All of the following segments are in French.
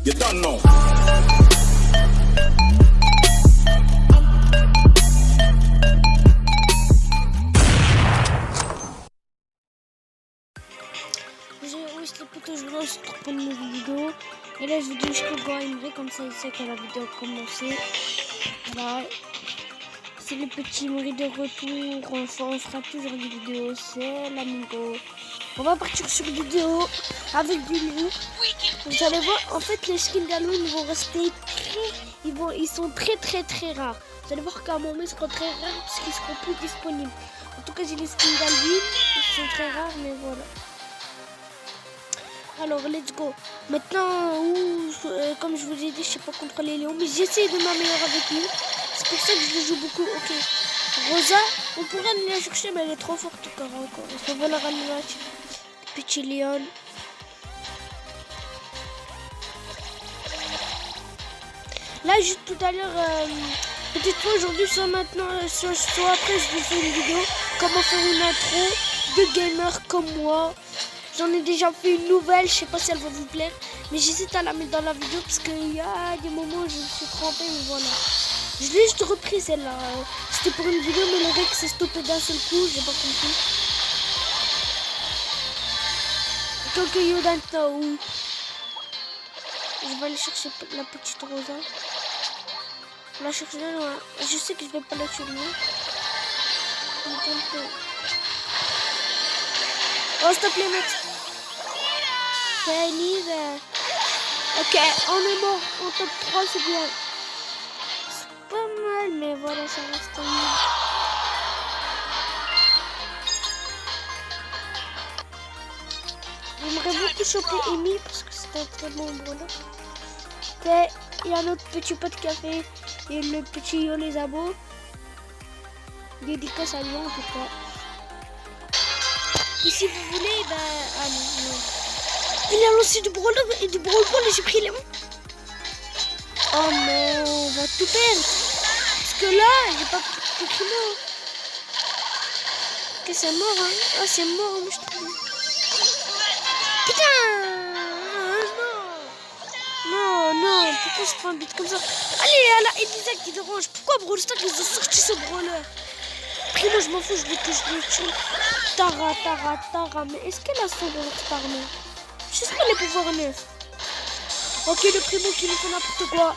You don't know. Oui, c'est plutôt je vous lance pour une nouvelle vidéo. Et là, je vous dis jusqu'au gars Emery, comme ça, il sait que la vidéo a commencé. Voilà. C'est le petit Emery de retour. On fera toujours des vidéos. C'est l'amigo. On va partir sur une vidéo avec du loup. Vous allez voir, en fait, les skins d'Halloween vont rester ils sont très rares. Vous allez voir qu'à un moment, ils seront très rares parce qu'ils seront plus disponibles. En tout cas, j'ai les skins d'Halloween. Ils sont très rares, mais voilà. Alors, let's go. Maintenant, comme je vous ai dit, je sais pas contrôler Léon, mais j'essaie de m'améliorer avec lui. C'est pour ça que je joue beaucoup. Ok. Rosa, on pourrait aller la chercher, mais elle est trop forte encore. Il faut voler un match. Petit Léon. Là, juste tout à l'heure, peut-être pas aujourd'hui, soit maintenant, soit après, je vous fais une vidéo. Comment faire une intro de gamers comme moi. J'en ai déjà fait une nouvelle, je sais pas si elle va vous plaire, mais j'hésite à la mettre dans la vidéo parce qu'il y a des moments où je me suis trompée, mais voilà. Je l'ai juste repris celle-là. C'était pour une vidéo, mais le rec s'est stoppé d'un seul coup, j'ai pas compris. Quelques Yodanta où je vais aller chercher la petite Rosa. La chercher loin. Je sais que je vais pas la tuer. Oh, s'il te plaît, mec. Ok, on est mort. En top 3, c'est bien. C'est pas mal, mais voilà, ça reste un nul. J'aimerais beaucoup choper Amy parce que c'est un très bon brûleur. Ok, il y a notre petit pot de café et le petit Yo les abos. Dédicace à lui en tout cas. Et si vous voulez, ben... Ah non. Il a lancé du brawl et du brawl ball et j'ai pris les mains. Oh non, on va tout perdre. Parce que là, j'ai pas pris mort. Ok, c'est mort, hein. Ah, c'est mort, moi je trouve. Putain. Non, pourquoi je prends un beat comme ça? Allez, à la Elisa qui dérange. Pourquoi Brawl Stars, ils ont sorti ce brawler? Après, moi, je m'en fous, je veux que je le tue. Tara, mais est-ce qu'elle a son star, non? Je sais pas les pouvoirs neufs. Ok, le primo qui nous fait n'importe quoi.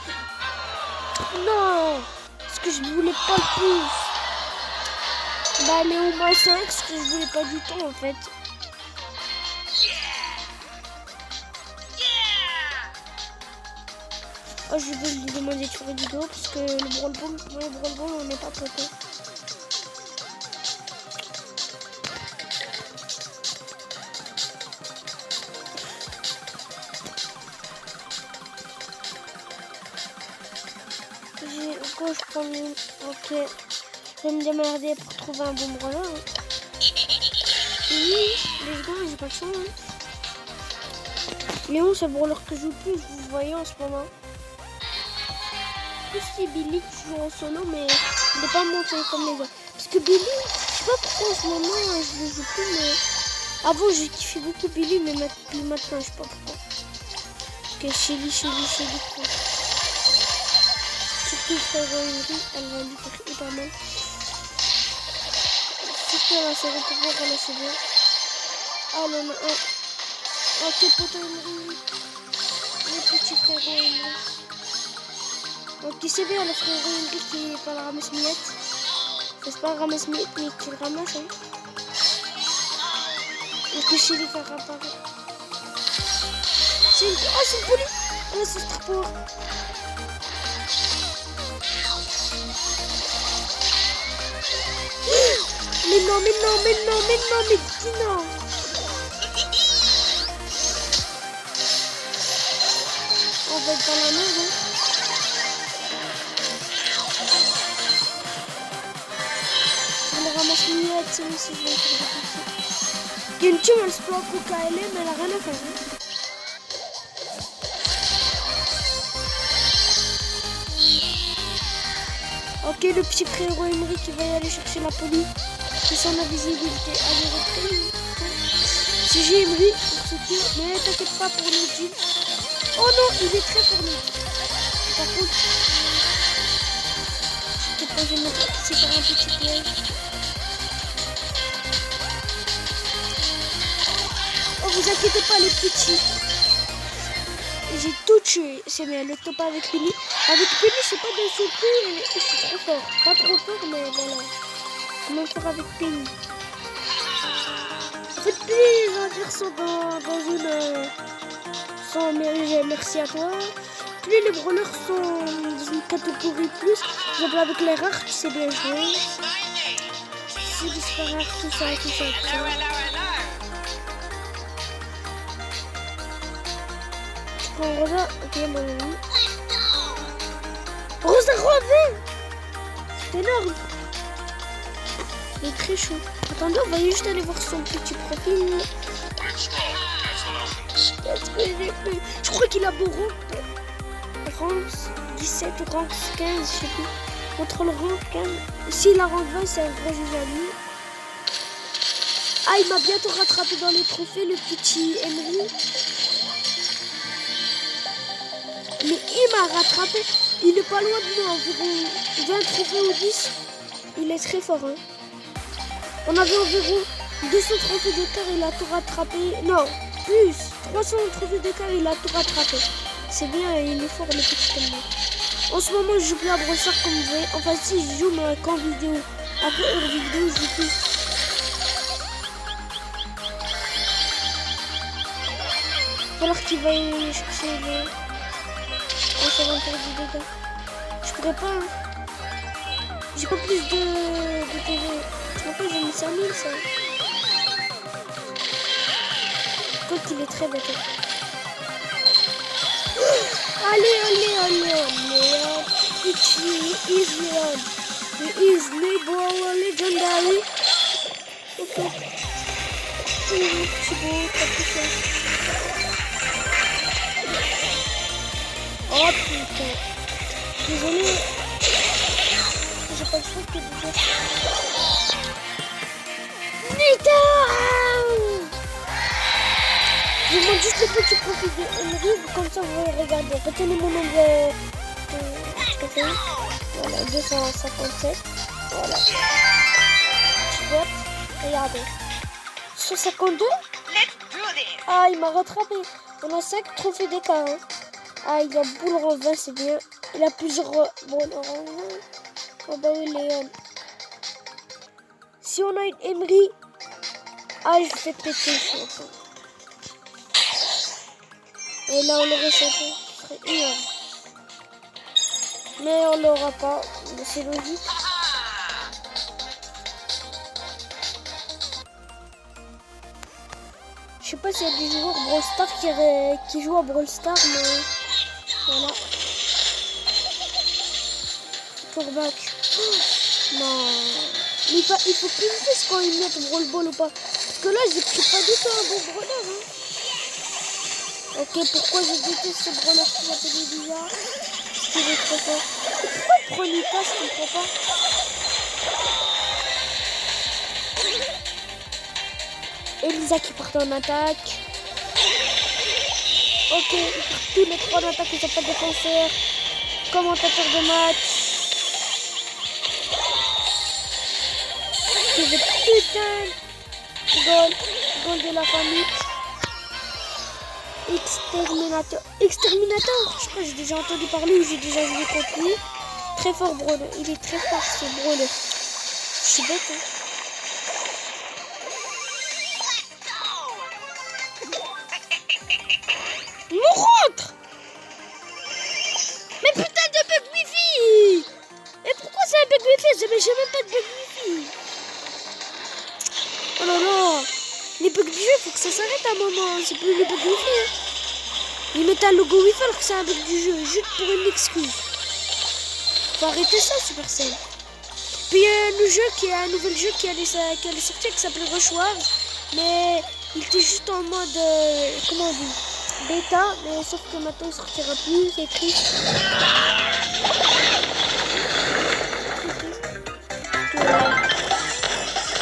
Non, parce que je ne voulais pas le plus. Bah, elle est au moins 5, parce que je voulais pas du temps en fait. Oh, je vais lui demander de faire une vidéo parce que le Brawl Ball, on n'est pas potes. Quand je prends une... Ok. Je vais me démerder pour trouver un bon brawler. Oui, les gars, j'ai pas le son. Léon, c'est le brawler que je joue le plus, vous voyez en ce moment. Plus si Billy qui joue en solo, mais il n'est pas monté comme les autres. Parce que Billy, je sais pas pourquoi en ce moment je le joue plus, mais... Avant, j'ai kiffé beaucoup Billy, mais maintenant, je sais pas pourquoi. Ok, Shelly. Surtout frère Henry, elle va lui faire hyper mal. Surtout elle a ses pouvoirs, elle a ses bien. Ah, elle en a un. Ok, poteau Henry. Le petit frère Henry. Donc, c'est bien le frère Henry qui est pas la ramasse miette. C'est pas le ramasse miette, mais qui le ramasse. Hein. Et que chez lui faire apparaître. C'est une. Oh, c'est une police. Oh, c'est ce trapot. Mais non, dis non. On va être dans la merde, hein. Je le ramasse miette, c'est aussi, je vais faire des petits. Il y a une team, elle se planque au KLM, mais elle a rien à faire, hein. Ok, le petit frérot Emery qui va y aller chercher la police. C'est son invisibilité à l'heure. C'est Emery pour ce tour, mais t'inquiète pas pour le team. Oh non, il est très fort lui. Par contre, je sais pas, je vais me c'est par un petit piège. Oh, vous inquiétez pas les petits. J'ai tout tué. C'est bien, le top avec Penny. Avec Penny, c'est pas d'un seul coup, je suis trop fort. Pas trop fort, mais voilà. Comment faire avec Penny? En fait, plus les adversaires sont dans une... sont merci à toi. Plus les brawlers sont dans une catégorie plus. Par exemple, avec les rares, c'est bien joué. C'est des rares, tout ça. Bon, Rosa, ok, mon ami. Rosa revient! C'est énorme! Il est très chaud. Attendez, on va juste aller voir son petit profil. Je crois qu'il a beau rang 17 ou rang 15, je sais plus. Contre le rang 15. S'il a rang 20, c'est un vrai juge à lui. Ah, il m'a bientôt rattrapé dans les trophées, le petit Emery. Mais il m'a rattrapé. Il est pas loin de moi, environ 20 trophées ou 10. Il est très fort, hein. On avait environ 200 trophées d'écart, il a tout rattrapé. Non, plus 300 trophées d'écart, il a tout rattrapé. C'est bien, il est fort le petit comme moi. En ce moment, je joue plus à Brawl Stars comme vous voyez. Enfin, si je joue, mais qu'en vidéo. Après heure vidéo, je joue plus. Il va falloir qu'il va aller chercher le... Oh, ça va me faire du dégâts. Je pourrais pas, hein. J'ai pas plus de TV. Je crois que j'ai mis 5000, ça. Je crois qu'il est très bête. Allez. It's Leon. He is Labor Legendary. Ok. C'est beau, t'as tout ça. Oh putain. Désolé. J'ai pas le choix que de dire. Putain! Je vous montre juste le petit profil de Emery, comme ça vous pouvez regarder. Retenez mon nom de trophée. Voilà, 257. Voilà. Petite boîte. Regardez. 152. Ah, il m'a rattrapé. On a 5 trophées d'écart. Hein. Ah, il a boule en 20, c'est bien. Il a plusieurs boules en 20. Oh bah oui, Léon. Si on a une Emery, ah, je fais péter. Et là, on l'aurait sauté. Ce serait énorme. Mais on l'aura pas. C'est logique. Je sais pas s'il y a des joueurs Brawl Stars qui jouent à Brawl Stars, mais voilà. Tourback. Oh, non. Il faut plus me faire quand ils mettent Brawl Ball ou pas. Parce que là, j'ai pris pas du tout un bon brawler. Hein. Ok, pourquoi je déteste ce brawler qui s'appelle bizarre? Parce qu'il est trop fort. Pourquoi il prend une passe, je comprends pas. Elisa qui part en attaque. Ok, tous les 3 en attaque, ils sont pas défenseurs. Commentateur de match. C'est des putains goal de la famille. Exterminateur. Je crois que j'ai déjà entendu parler ou j'ai déjà joué contre lui. Très fort Brawler. Il est très fort ce Brawler. Je suis bête, hein. Mon rentre. Mais putain de bug wifi. Et pourquoi c'est un bug wifi? J'ai même pas de bug wifi. Oh là là. Les bugs du jeu, faut que ça s'arrête à un moment. C'est plus les bugs wifi. Hein. Ils mettent un logo wifi alors que c'est un bug du jeu. Juste pour une excuse. Faut arrêter ça, Supercell. Puis il y a un nouvel jeu qui allait sortir qui s'appelait Rush Wars. Mais il était juste en mode, comment on dit, bêta, mais sauf que maintenant il sortira plus, c'est triste.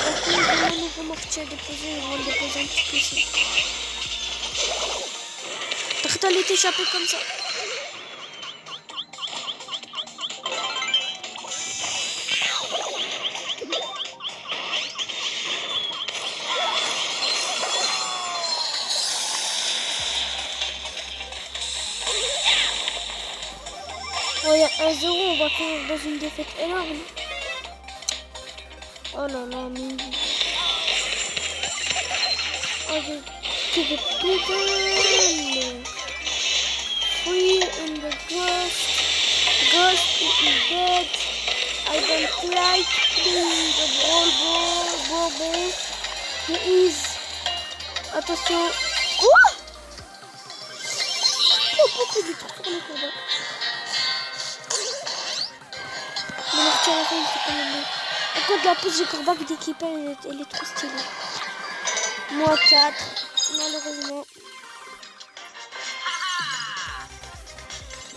Ok, un nouveau mortier à déposer, on va le déposer un petit peu ici. t'allais t'échapper comme ça. Oh, il y a 1-0, on va finir dans une défaite énorme. Oh là là, mais... Oh, j'ai tiré tout seul. Free in the ghost. Ghost is dead. I don't like playing the ball. He is... Attention. Oh! Oh, du truc sur le combat. Mais le tir à la fin, il fait quand même mal. Par contre, la pose du corbac d'équipe, elle est trop stylée. Moi 4, malheureusement.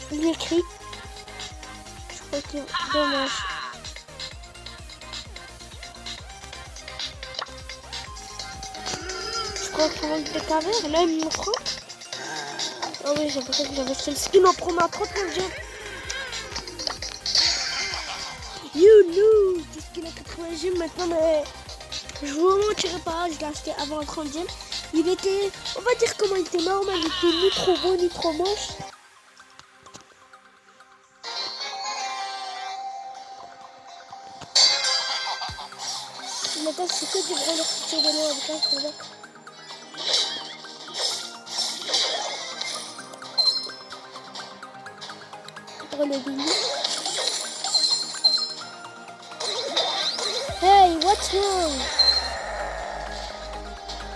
Il écrit. Je crois que c'est dommage. Je crois qu'il manque de carrière. Là, il me prend. Oh oui, j'ai l'impression que j'avais celle-ci. Il en prend ma 39 jump. You know, puisqu'il a 80 gemmes maintenant, mais je vous mentirai pas, je l'ai acheté avant un 30 gemmes. Il était, on va dire comment il était normal, il était ni trop beau ni trop moche. Maintenant, c'est que du gros tir de l'eau avec un combat. Pour le billet. Hey, what's wrong?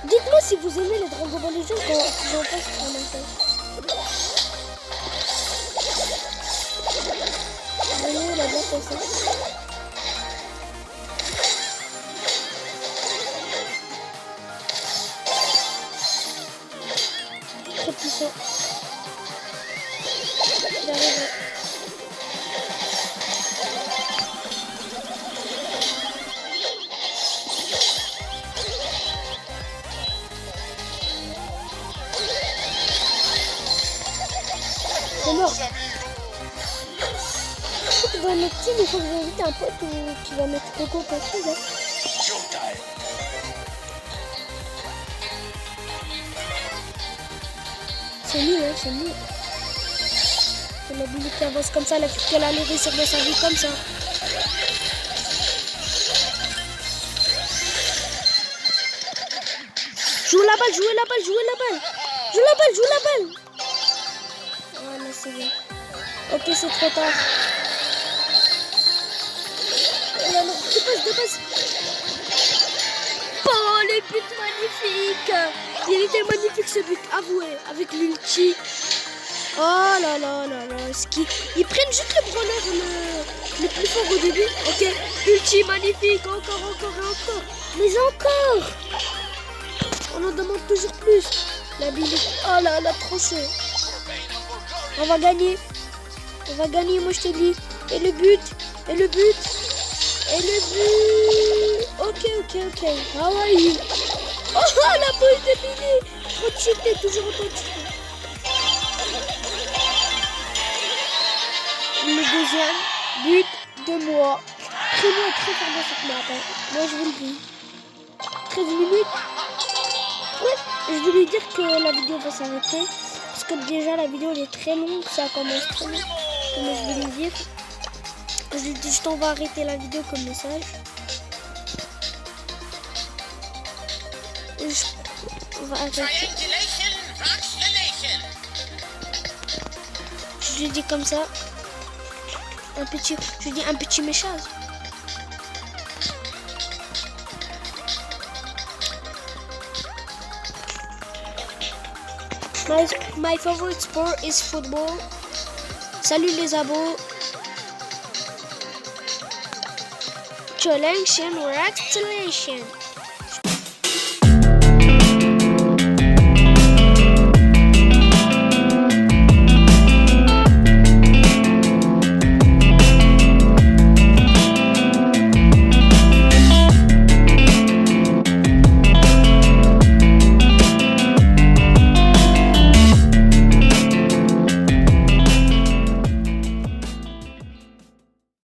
Dites-moi si vous aimez les Dragon Ball Legends quand j'en passe sur mon tête. Venez, la bien fait ça. Très puissant. J'arrive. C'est mort. Dans notre team, il faut que j'invite un pote qui va mettre Coco possible. C'est nul, hein, c'est nul. C'est la Billy qui avance comme ça, elle a cru qu'elle allait réussir dans sa vie comme ça. Joue la balle, jouez la balle, jouez la balle. Joue la balle, joue la balle. Voilà, c'est bon. Ok, c'est trop tard. Oh là là, dépasse. Oh, les buts magnifiques. Il était magnifique ce but, avoué, avec l'ulti. Oh là là là là, ils prennent juste le brawler le plus fort au début. Ok, ulti magnifique, encore. Mais encore. On en demande toujours plus. La Billy, oh là là, trop chaud. On va gagner, moi je te dis. Et le but. Ok. How are you? Oh, la boule de Billy. Trop cheaté, toujours autant cheaté. Le deuxième but de moi. Primo est très fort dans cette map. Moi je vous le dis. 13 minutes. Ouais, je vais lui dire que la vidéo va s'arrêter. Parce que déjà la vidéo elle est très longue. Ça commence très long. Comment je vais lui dire. Je lui dis juste on va arrêter la vidéo comme message. On va arrêter. Je lui dis comme ça. Je lui dis un petit message. My favorite sport is football. Salut les abos. Challenge and reaction.